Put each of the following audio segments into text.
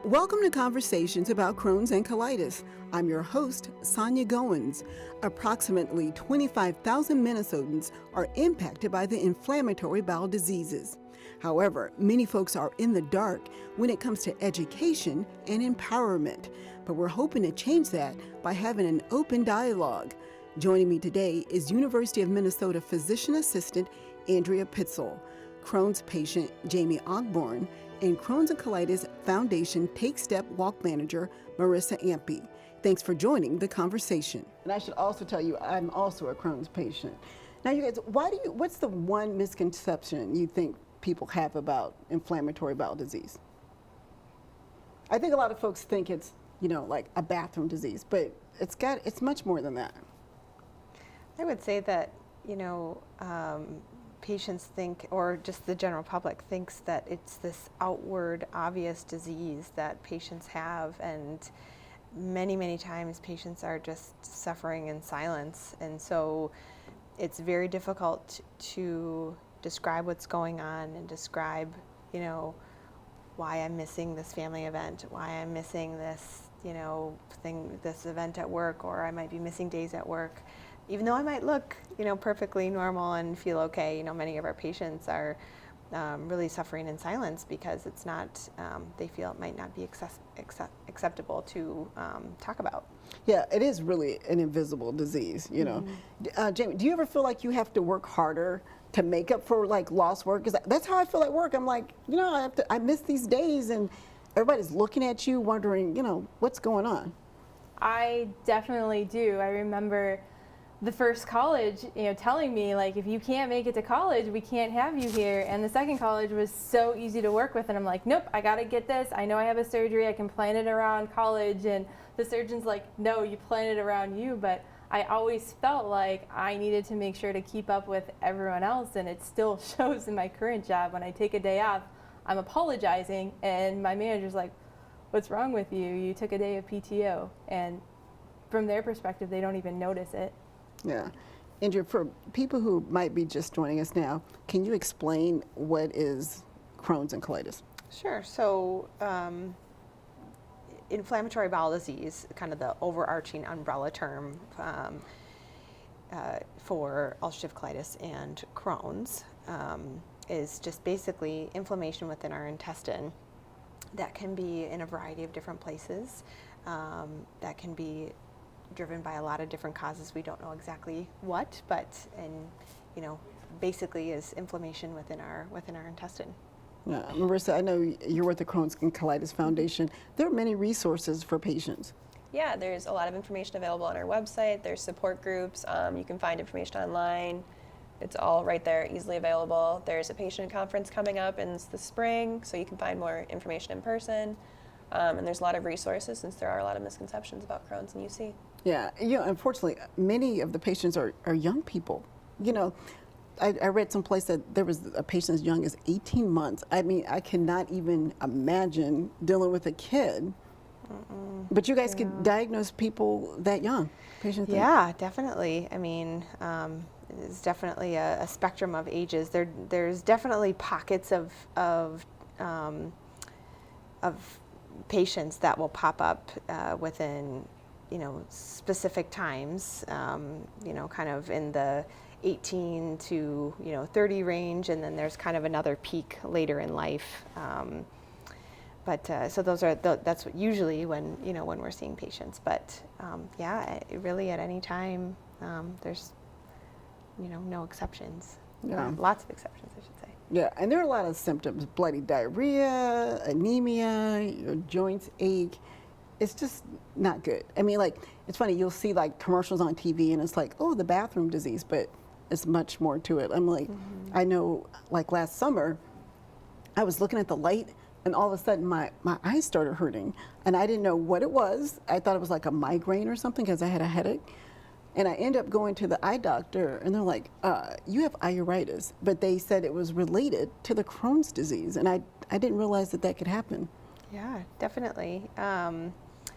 Welcome to Conversations about Crohn's and Colitis. I'm your host, Sonya Goins. Approximately 25,000 Minnesotans are impacted by the inflammatory bowel diseases. However, many folks are in the dark when it comes to education and empowerment, but we're hoping to change that by having an open dialogue. Joining me today is University of Minnesota physician assistant Andrea Pitzel, Crohn's patient Jamie Ogborn, and Crohn's and Colitis Foundation Take Step Walk Manager Marissa Ampey. Thanks for joining the conversation. And I should also tell you, I'm also a Crohn's patient. Now, you guys, what's the one misconception you think people have about inflammatory bowel disease? I think a lot of folks think it's, like a bathroom disease, but it's much more than that. I would say that, patients think, or just the general public thinks that it's this outward, obvious disease that patients have, and many, many times patients are just suffering in silence, and so it's very difficult to describe what's going on and describe, why I'm missing this family event, why I'm missing this, this event at work, or I might be missing days at work. Even though I might look, perfectly normal and feel okay, many of our patients are really suffering in silence because it's not, they feel it might not be acceptable to talk about. Yeah, it is really an invisible disease, Mm-hmm. Jamie, do you ever feel like you have to work harder to make up for like lost work? Because that's how I feel at work. I'm like, I miss these days, and everybody's looking at you wondering, what's going on? I definitely do. I remember the first college, telling me, like, if you can't make it to college, we can't have you here. And the second college was so easy to work with. And I'm like, nope, I got to get this. I know I have a surgery. I can plan it around college. And the surgeon's like, no, you plan it around you. But I always felt like I needed to make sure to keep up with everyone else. And it still shows in my current job. When I take a day off, I'm apologizing. And my manager's like, what's wrong with you? You took a day of PTO. And from their perspective, they don't even notice it. Yeah. Andrea, for people who might be just joining us now, can you explain what is Crohn's and colitis? Sure. So inflammatory bowel disease, kind of the overarching umbrella term for ulcerative colitis and Crohn's, is just basically inflammation within our intestine that can be in a variety of different places, that can be driven by a lot of different causes. We don't know exactly what, but basically is inflammation within our intestine. Yeah. Marissa, I know you're with the Crohn's and Colitis Foundation. There are many resources for patients. Yeah, there's a lot of information available on our website. There's support groups. You can find information online. It's all right there, easily available. There's a patient conference coming up in the spring, so you can find more information in person. And there's a lot of resources, since there are a lot of misconceptions about Crohn's and UC. Yeah, unfortunately, many of the patients are young people. I read someplace that there was a patient as young as 18 months. I mean, I cannot even imagine dealing with a kid. Mm-mm. But you guys could diagnose people that young, patients. Yeah, definitely. I mean, it's definitely a spectrum of ages. There's definitely pockets of patients that will pop up within specific times, kind of in the 18 to 30 range, and then there's kind of another peak later in life. So those are that's what usually when when we're seeing patients. But really at any time, there's no exceptions. Yeah. Lots of exceptions, I should say. Yeah, and there are a lot of symptoms: bloody diarrhea, anemia, your joints ache. It's just not good. I mean, like, it's funny, you'll see like commercials on TV and it's like, oh, the bathroom disease, but it's much more to it. I'm like, I know, like last summer, I was looking at the light and all of a sudden my eyes started hurting and I didn't know what it was. I thought it was like a migraine or something because I had a headache. And I ended up going to the eye doctor and they're like, you have iritis, but they said it was related to the Crohn's disease. And I didn't realize that could happen. Yeah, definitely.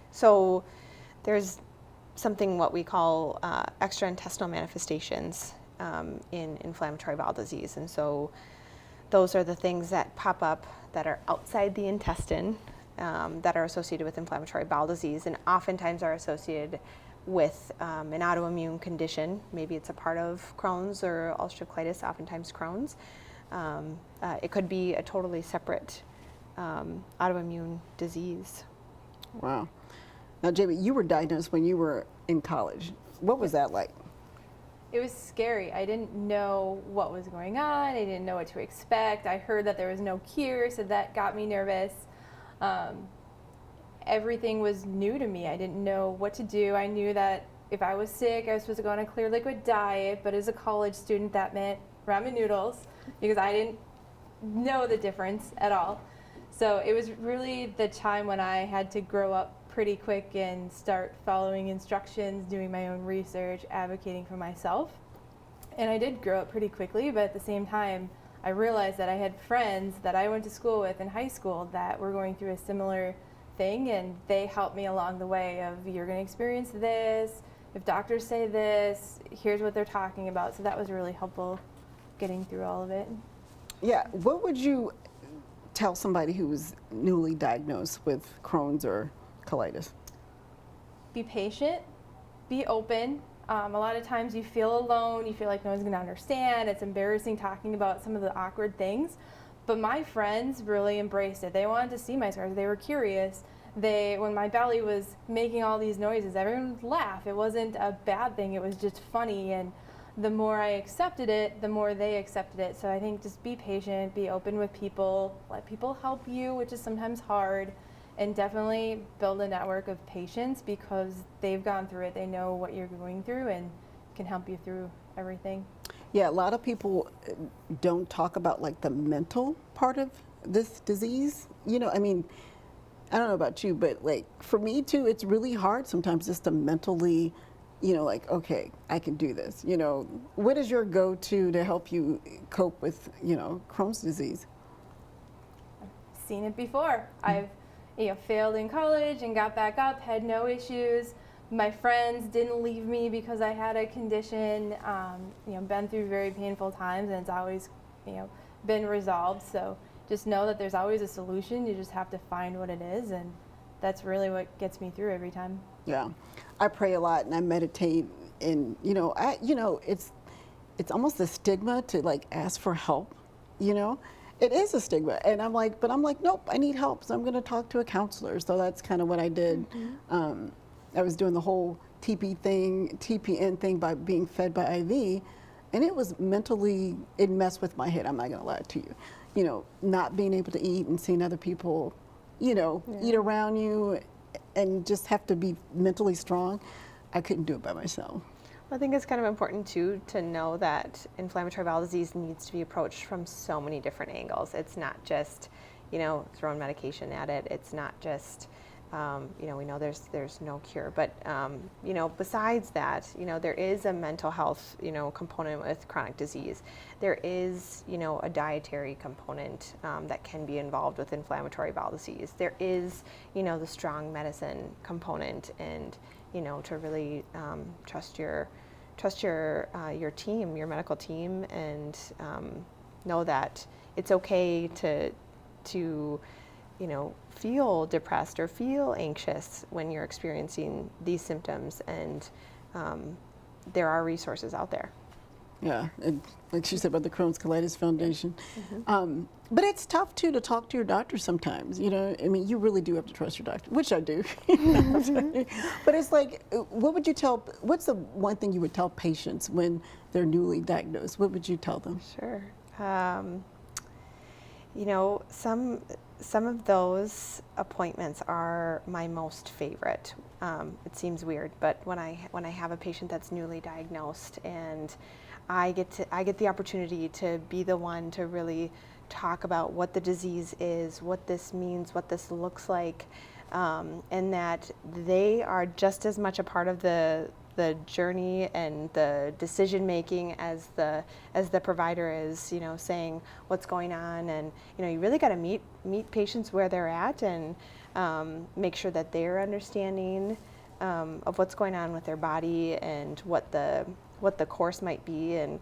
So there's something what we call extraintestinal manifestations in inflammatory bowel disease. And so those are the things that pop up that are outside the intestine that are associated with inflammatory bowel disease, and oftentimes are associated with an autoimmune condition. Maybe it's a part of Crohn's or ulcerative colitis, oftentimes Crohn's. It could be a totally separate autoimmune disease. Wow. Now, Jamie, you were diagnosed when you were in college. What was that like? It was scary. I didn't know what was going on. I didn't know what to expect. I heard that there was no cure, so that got me nervous. Everything was new to me. I didn't know what to do. I knew that if I was sick, I was supposed to go on a clear liquid diet, but as a college student, that meant ramen noodles because I didn't know the difference at all. So it was really the time when I had to grow up pretty quick and start following instructions, doing my own research, advocating for myself. And I did grow up pretty quickly, but at the same time, I realized that I had friends that I went to school with in high school that were going through a similar thing, and they helped me along the way of, you're going to experience this, if doctors say this, here's what they're talking about. So that was really helpful getting through all of it. Yeah, what would you tell somebody who was newly diagnosed with Crohn's or colitis? Be patient, be open. A lot of times you feel alone, you feel like no one's going to understand. It's embarrassing talking about some of the awkward things. But my friends really embraced it. They wanted to see my scars. They were curious. When my belly was making all these noises, everyone would laugh. It wasn't a bad thing. It was just funny. And the more I accepted it, the more they accepted it. So I think just be patient, be open with people, let people help you, which is sometimes hard. And definitely build a network of patients because they've gone through it. They know what you're going through and can help you through everything. Yeah, a lot of people don't talk about like the mental part of this disease. You know, I mean, I don't know about you, but like for me too, it's really hard sometimes just to mentally, you know, like, okay, I can do this. You know, what is your go-to to help you cope with, you know, Crohn's disease? I've seen it before. I've failed in college and got back up, had no issues. My friends didn't leave me because I had a condition, been through very painful times, and it's always, been resolved. So just know that there's always a solution. You just have to find what it is, and that's really what gets me through every time. Yeah, I pray a lot and I meditate, and it's almost a stigma to like ask for help, you know. It is a stigma, and I'm like, nope, I need help, so I'm going to talk to a counselor. So that's kind of what I did. Mm-hmm. I was doing the whole TPN thing by being fed by IV, and it was mentally, it messed with my head. I'm not going to lie to you. You know, not being able to eat and seeing other people, eat around you, and just have to be mentally strong. I couldn't do it by myself. I think it's kind of important too to know that inflammatory bowel disease needs to be approached from so many different angles. It's not just, throwing medication at it. It's not just, we know there's no cure. But, besides that, there is a mental health, component with chronic disease. There is, a dietary component that can be involved with inflammatory bowel disease. There is, the strong medicine component, and to really trust your team, your medical team, and know that it's okay to feel depressed or feel anxious when you're experiencing these symptoms, and there are resources out there. Yeah, and like she said about the Crohn's Colitis Foundation. Mm-hmm. But it's tough too to talk to your doctor sometimes, I mean, you really do have to trust your doctor, which I do. But it's like, what's the one thing you would tell patients when they're newly diagnosed? What would you tell them? Sure. Some of those appointments are my most favorite. It seems weird, but when I have a patient that's newly diagnosed, and I get the opportunity to be the one to really talk about what the disease is, what this means, what this looks like, and that they are just as much a part of the journey and the decision making as the provider is, saying what's going on. And you really got to meet patients where they're at, and make sure that they're understanding of what's going on with their body and what the course might be. And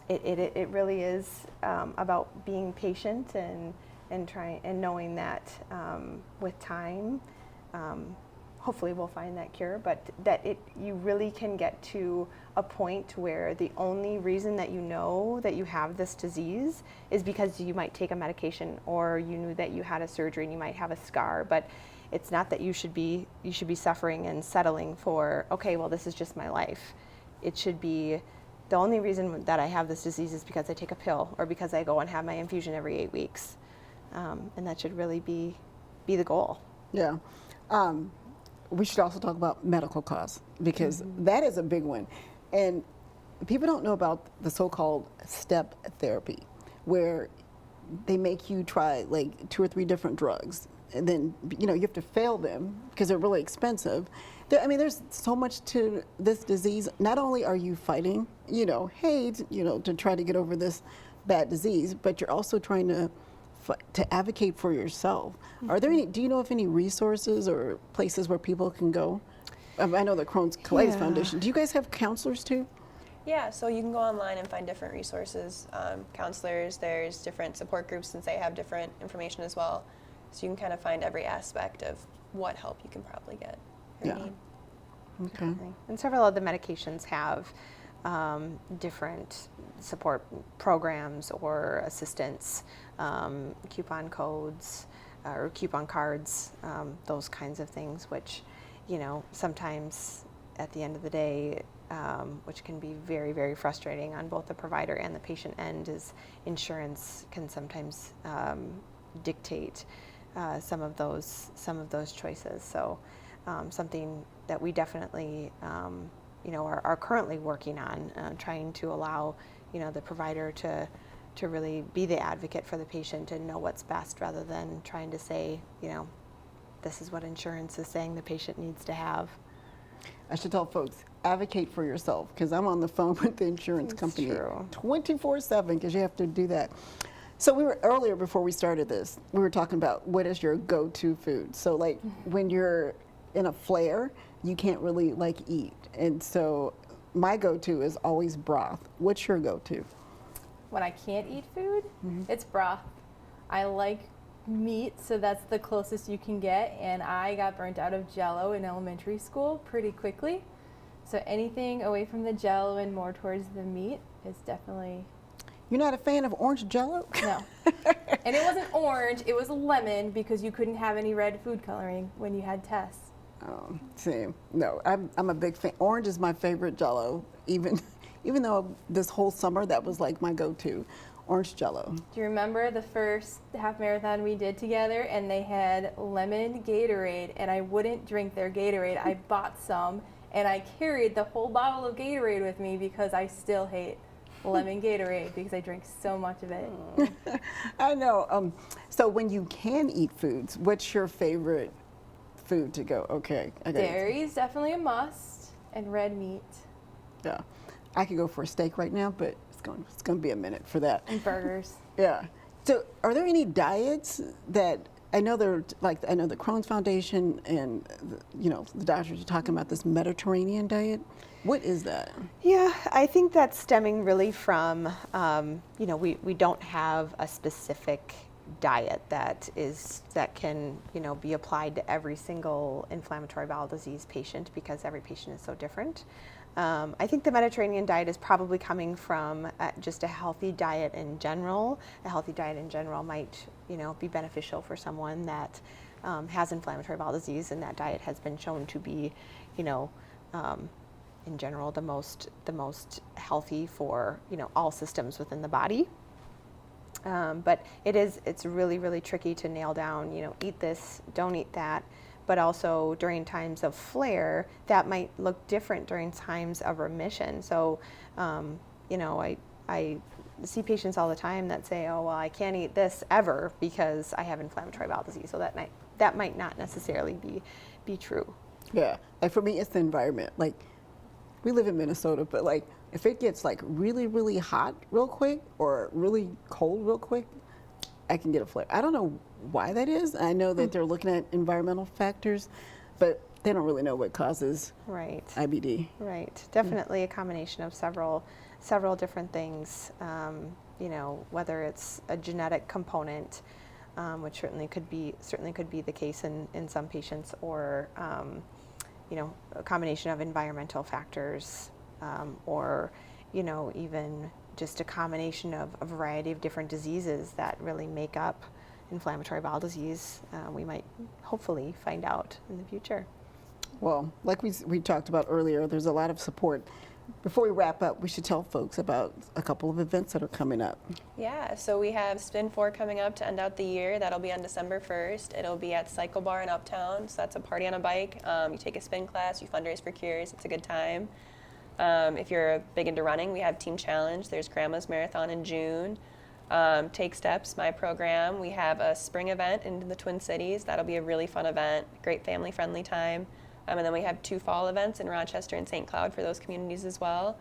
it really is about being patient and and knowing that with time, hopefully we'll find that cure, but that you really can get to a point where the only reason that you know that you have this disease is because you might take a medication, or you knew that you had a surgery and you might have a scar, but it's not that you should be suffering and settling for, okay, well, this is just my life. It should be, the only reason that I have this disease is because I take a pill, or because I go and have my infusion every 8 weeks. And that should really be the goal. Yeah. We should also talk about medical costs, because that is a big one. And people don't know about the so-called step therapy, where they make you try like 2 or 3 different drugs, and then you have to fail them because they're really expensive. There's so much to this disease. Not only are you fighting, to try to get over this bad disease, but you're also trying to advocate for yourself. Are there any? Do you know of any resources or places where people can go? I know the Crohn's Colitis Foundation. Do you guys have counselors too? Yeah, so you can go online and find different resources, counselors. There's different support groups, since they have different information as well. So you can kind of find every aspect of what help you can probably get or need. Okay. And several of the medications have different support programs or assistance, coupon codes or coupon cards, those kinds of things, which, sometimes at the end of the day, which can be very, very frustrating on both the provider and the patient end, is insurance can sometimes dictate some of those choices. So something that we definitely are currently working on, trying to allow the provider to really be the advocate for the patient and know what's best, rather than trying to say, this is what insurance is saying the patient needs to have. I should tell folks, advocate for yourself, because I'm on the phone with the insurance company 24/7, because you have to do that. So we were earlier, before we started this, we were talking about what is your go-to food. So like when you're in a flare, you can't really eat. And so my go-to is always broth. What's your go-to? When I can't eat food, it's broth. I like meat, so that's the closest you can get, and I got burnt out of Jell-O in elementary school pretty quickly. So anything away from the Jell-O and more towards the meat is definitely... You're not a fan of orange Jell-O? No. And it wasn't orange, it was lemon, because you couldn't have any red food coloring when you had tests. Same. No, I'm a big fan. Orange is my favorite Jell-O, even though this whole summer that was like my go-to, orange Jell-O. Do you remember the first half marathon we did together, and they had lemon Gatorade, and I wouldn't drink their Gatorade. I bought some, and I carried the whole bottle of Gatorade with me because I still hate lemon Gatorade because I drink so much of it. I know. So when you can eat foods, what's your favorite food to go? Okay, I got Dairy is definitely a must, and red meat. Yeah, I could go for a steak right now, but it's going to be a minute for that. And burgers. Yeah. So are there any diets that, I know the Crohn's Foundation and the doctors are talking about this Mediterranean diet. What is that? Yeah, I think that's stemming really from, we don't have a specific diet that can, be applied to every single inflammatory bowel disease patient, because every patient is so different. I think the Mediterranean diet is probably coming from just a healthy diet in general. A healthy diet in general might, be beneficial for someone that has inflammatory bowel disease, and that diet has been shown to be, in general, the most healthy for all systems within the body. But it's really, really tricky to nail down. Eat this, don't eat that. But also during times of flare, that might look different during times of remission. So, I see patients all the time that say, "Oh, well, I can't eat this ever because I have inflammatory bowel disease." So that might not necessarily be true. Yeah, like for me, it's the environment. Like, we live in Minnesota, but like if it gets like really, really hot real quick or really cold real quick, I can get a flare. I don't know why that is. I know that they're looking at environmental factors, but they don't really know what causes IBD. Right. Definitely a combination of several different things. Whether it's a genetic component, which certainly could be the case in some patients, or a combination of environmental factors, or even just a combination of a variety of different diseases that really make up inflammatory bowel disease. We might hopefully find out in the future. Well, like we talked about earlier, there's a lot of support. Before we wrap up, we should tell folks about a couple of events that are coming up. Yeah, so we have Spin 4 coming up to end out the year. That'll be on December 1st. It'll be at Cycle Bar in Uptown, so that's a party on a bike. You take a spin class, you fundraise for cures. It's a good time. If you're big into running, we have Team Challenge. There's Grandma's Marathon in June. Take Steps, my program. We have a spring event in the Twin Cities. That'll be a really fun event, great family-friendly time. And then we have 2 fall events in Rochester and St. Cloud for those communities as well.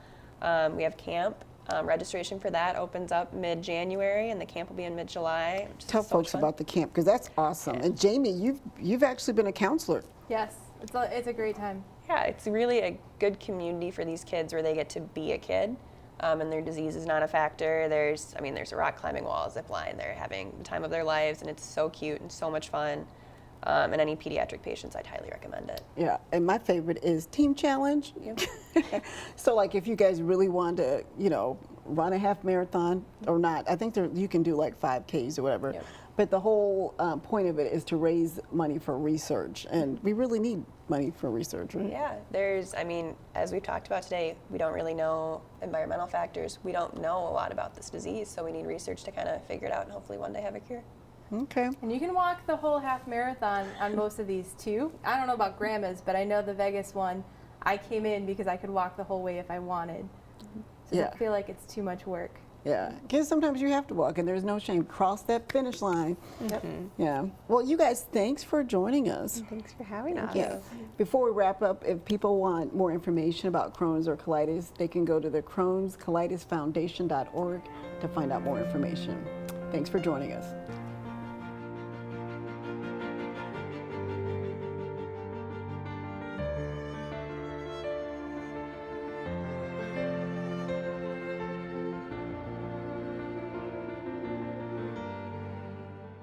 We have camp. Registration for that opens up mid-January, and the camp will be in mid-July. Tell folks about the camp, because that's awesome. And Jamie, you've actually been a counselor. Yes, it's a great time. Yeah, it's really a good community for these kids where they get to be a kid, and their disease is not a factor. There's a rock climbing wall, zip line. They're having the time of their lives, and it's so cute and so much fun. And any pediatric patients, I'd highly recommend it. Yeah, and my favorite is Team Challenge. Yep. So, like, if you guys really want to, run a half marathon or not, I think you can do like 5Ks or whatever. Yep. But the whole point of it is to raise money for research, and we really need money for research, right? Yeah, as we've talked about today, we don't really know environmental factors. We don't know a lot about this disease, so we need research to kind of figure it out and hopefully one day have a cure. Okay. And you can walk the whole half marathon on most of these too. I don't know about Grandma's, but I know the Vegas one, I came in because I could walk the whole way if I wanted. So I don't feel like it's too much work. Yeah, because sometimes you have to walk, and there's no shame. Cross that finish line. Yep. Yeah. Well, you guys, thanks for joining us. Thanks for having us. Yeah. Before we wrap up, if people want more information about Crohn's or colitis, they can go to the Crohn's Colitis Foundation.org to find out more information. Thanks for joining us.